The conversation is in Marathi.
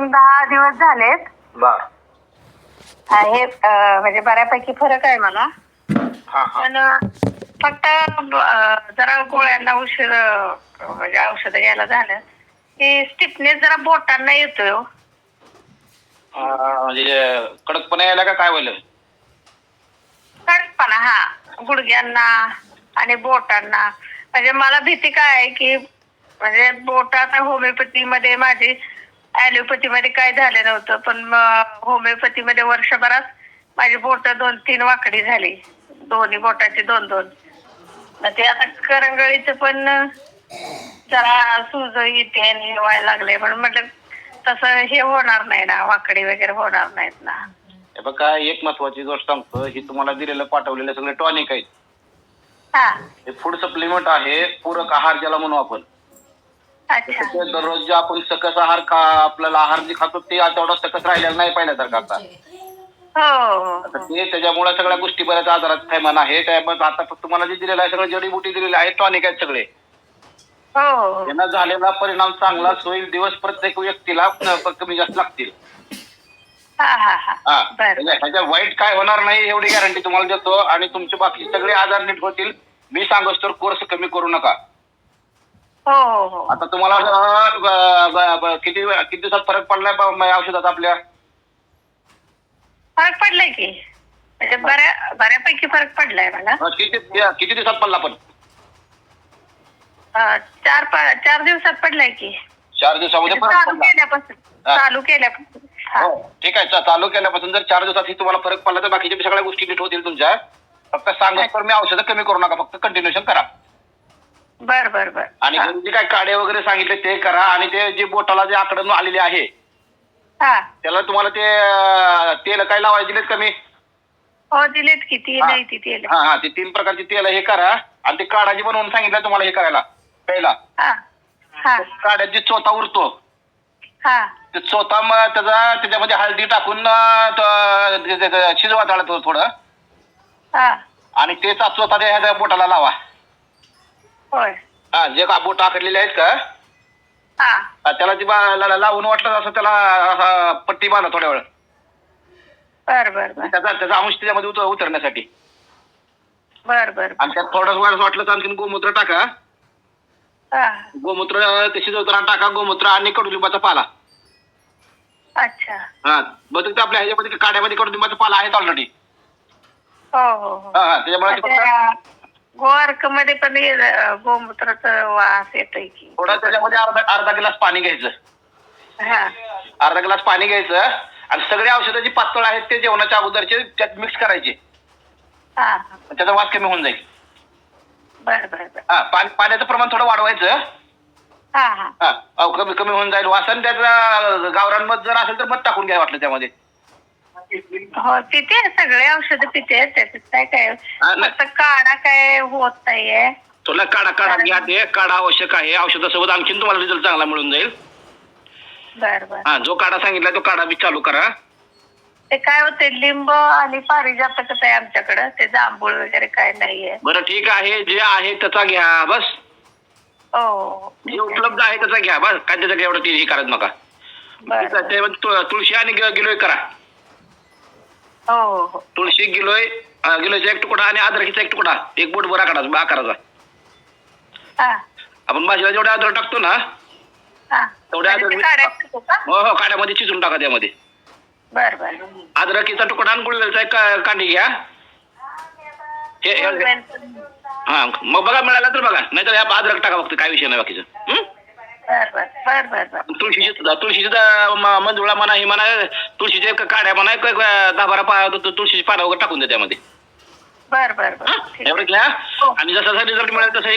येऊन 10 दिवस झालेत. बर. हे म्हणजे बऱ्यापैकी फरक आहे मला. हा हा. पण फक्त जरा गोळ्यांना उशीर म्हणजे औषधं घ्यायला झालं की स्टिफनेस जरा बोटांना येतोय हो. म्हणजे कडकपणा यायला का काय व्हायला? कडकपणा, हा, गुडघ्यांना आणि बोटांना. म्हणजे मला भीती काय आहे की म्हणजे बोटात होमिओपॅथी मध्ये माझी ऍलोपॅथी मध्ये काय झालं नव्हतं, पण होमिओपॅथी मध्ये वर्षभरात माझी बोट 2-3 वाकडी झाली, दोन्ही बोटाची 2-2. मग ते आता करंगळीचं पण जरा सूज येते आणि व्हायला लागले, म्हणून म्हटलं तसं हे होणार नाही ना, वाकडी वगैरे होणार नाहीत ना. हे बघा, एक महत्वाची गोष्ट सांगतो, ही तुम्हाला दिलेलं पाठवलेलं सगळे टॉनिक आहेत. हा. हे फूड सप्लिमेंट आहे, पूरक आहार ज्याला म्हणू आपण. अच्छा. दररोज जे आपण सकस आहार आपल्याला आहार जे खातो ते तेवढा सकस राहिलेला नाही पहिल्यासारखा आता. आता हो. ते त्याच्यामुळे सगळ्या गोष्टी बऱ्याच आजारात थैमान आहे. त्यामुळे आता तुम्हाला जे दिलेलं आहे सगळं जडीबुटी दिलेले आहेत, टॉनिक आहेत सगळे. हो. त्यांना झालेला परिणाम चांगला होईल. दिवस प्रत्येक व्यक्तीला कमी जास्त लागतील. हा हा हा. हा, बरं. ह्याच्या वाईट काय होणार नाही एवढी गॅरंटी तुम्हाला देतो. आणि तुमचे बाकी सगळे आजार नीट होतील. मी सांगतो तर कोर्स कमी करू नका. हो. आता तुम्हाला किती दिवसात फरक पडलाय औषधात आपल्या? फरक पडलाय की, म्हणजे बऱ्यापैकी फरक पडलाय मला. किती दिवसात पडला पण? 4 दिवसात पडलाय की. 4 दिवसामध्ये फरक पडला? चालू केल्यापासून. हो, ठीक आहे. चालू केल्यापासून जर 4 दिवसात तुम्हाला फरक पडला तर बाकीच्या सगळ्या गोष्टी नीट होतील तुमच्या. फक्त सांगत तर मी औषधं कमी करू नका, फक्त कंटिन्युएशन करा. बर. आणि जे काय काढे वगैरे सांगितले ते करा. आणि ते जे बोटाला जे आकडून आलेले आहे त्याला तुम्हाला ते तेल काय लावायचे दिलेत कमी? हो, दिलेत की. तेल. हा, ते 3 प्रकारची तेल हे करा. आणि ते काढाची बनवून सांगितलं तुम्हाला हे करायला पहिला. काढ्यात जे चोथा उरतो ते चोथा त्याच्यामध्ये हळदी टाकून शिजवा थोडं. आणि ते चोथा ह्या बोटाला लावा. होय. हा, जे का बोट आखडलेले आहेत का त्याला ती लावून वाटलं असं त्याला पट्टी बांधा थोड्या वेळ. बर. त्याचा अंश त्याच्यामध्ये उतरण्यासाठी. बर. आणि त्यात थोडं वाटलं तर आणखी गोमूत्र टाका. गोमूत्र ते शिजवताना टाका. गोमूत्र आणि कडुलिंबाचा पाला. अच्छा. हा, मग आपल्या ह्याच्यामध्ये काड्यामध्ये कडुलिंबाचा पाला आहेत ऑलरेडी. हो. त्याच्यामुळे गोवार्क मध्ये पण गोमूत्राचा वास येतोय की. थोडं त्याच्यामध्ये अर्धा ग्लास पाणी घ्यायचं. अर्धा ग्लास पाणी घ्यायचं आणि सगळे औषधं जी पातळ आहेत ते जेवणाच्या अगोदरचे त्यात मिक्स करायचे. त्याचा वास कमी होऊन जाईल. बर. हा, पाण्याचं प्रमाण थोडं वाढवायचं. कमी होऊन जाईल वास. आणि त्याचा गावरान मध जर असेल तर मध टाकून घ्या वाटलं त्यामध्ये. हो, तिथे सगळे औषध तिथे त्याच्यात काय फक्त काढा काय होत नाहीये. तुला काढा घ्या. ते काढा आवश्यक आहे. औषधासोबत आणखीन तुम्हाला रिझल्ट चांगला मिळून जाईल. बर. हा, जो काढा सांगितला तो काढा बी चालू करा. ते काय होते, लिंब आणि पारिजातकच आहे आमच्याकडं, ते जांभूळ वगैरे काय नाहीये. बरं, ठीक आहे. जे आहे त्याचा घ्या बस. हो, जे उपलब्ध आहे त्याचा घ्या बस. काय त्याचं एवढं ते करत नका. तुळशी आणि गिलोय करा. हो. तुळशी गिलोयचा 1 तुकडा आणि अद्रकीचा 1 तुकडा, 1 बोट बरा आकाराचा. आपण भाजीला जेवढा अद्रक टाकतो ना तेवढ्या हो, काड्यामध्ये चिचून टाका त्यामध्ये. बर. अद्रकीचा तुकडा आणि गुळवेलचा 1 कांडी घ्या. हा, मग बघा मिळाला तर बघा, नाहीतर अद्रक टाका फक्त, काय विषय नाही बाकीचं. बर. तुळशीची मंजुळा म्हणा, ही म्हणा, तुळशीचे काड्या म्हणा, 10-12 तुळशीची पानं वगैरे टाकून द्या त्यामध्ये. बर. एवढं घ्या. आणि जसा रिझल्ट मिळेल तसं